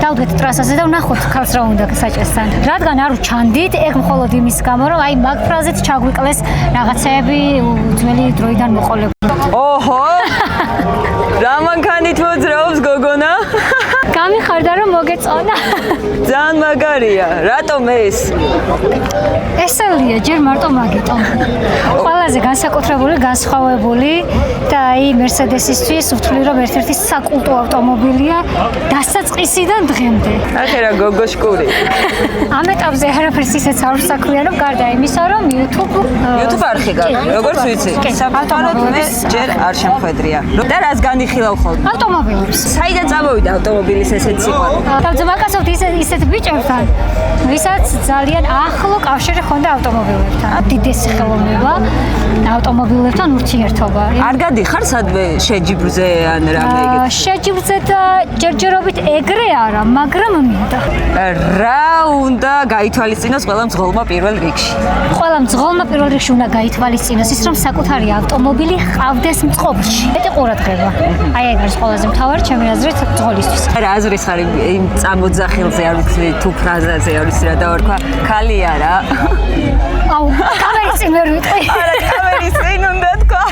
დავდგეთ ტრასაზე და ვნახოთ ქალს რა უნდა საჭესთან. რადგან არ ვჩანდით, ეგ მხოლოდ იმის გამო, რომ აი მაგ ფრაზით ჩაგვიკლეს რაღაცეები ძველი დროიდან მოყოლებული. ოჰო! რა მანქანით მოძრაობს გოგონა? გამიხარდა რომ მოგეწონა. ძალიან მაგარია. რატომ ეს? ესელია ჯერ მარტო მაგიტომ. ყველაზე განსაკუთრებული, განსხვავებული და აი Mercedes-ისთვის ვთვლი რომ ერთ-ერთი საკულტო ავტომობილია დასაწყისიდან დღემდე. ახე რა გოგო შკური. ამ ეტაპზე არაფერს ისეც არ ვსაქმიანობ გარდა იმისა რომ YouTube არხი გაქვს, როგორც ვიცი. საფრთხოდ მე ჯერ არ შემხედრია. და რას განიხილავ ხოლმე? ავტომობილებს. საიდან წამოვიდა ავტომობილის ესეთ სიყვარული? დავძმაკაცობთ ისეთ ბიჭებთან, ვისაც ძალიან ახლო კავშირი ჰქონდა ავტომობილებთან. დიდესი ხელოვნება ავტომობილებთან ურთიერთობა. არ გადიხარ სადმე შეჯიბრზე ან რამე ეგეთ? შეჯიბრზე და ჯერჯერობით ეგრე არა, მაგრამ მინდა. რა უნდა გაითვალისწინოს ყველა მძღოლმა პირველ რიგში? ყველა მძღოლმა პირველ რიგში უნდა გაითვალისწინოს ის, რომ საკუთარი ავტომობილი ჰყავდეს მწყობრში. მეტი ყურადღება. აი ეგ არის ყველაზე მთავარი ჩემი აზრით მძღოლისთვის. რა აზრის ხარ იმ წამოძახილზე, არ ვიცი თუ ფრაზაზე, არ ვიცი რა დავარქვა, ქალია რა. აუ, კამერის წინ ვერ ვიტყვი. არა, კამერის წინ უნდა თქვა.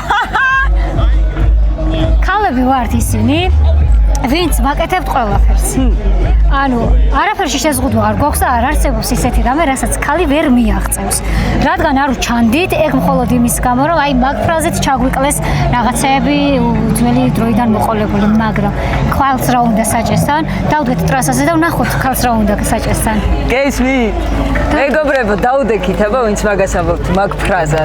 ქალები ვართ ისინი, ვინც ვაკეთებთ ყველაფერს. ანუ არაფერში შეზღუდვა არ გვაქვს და არ არსებობს ისეთი რამე, რასაც ქალი ვერ მიაღწევს. რადგან არ ვჩანდით, ეგ მხოლოდ იმის გამო, რომ აი მაგ ფრაზით ჩაგვიკლეს რაღაცეები ძველი დროიდან მოყოლებული, მაგრამ ქალს რა უნდა საჭესთან, დავდგეთ ტრასაზე და ვნახოთ ქალს რა უნდა საჭესთან. გესმით? მეგობრებო, დაუდექით აბა ვინც მაგას ამბობთ მაგ ფრაზას.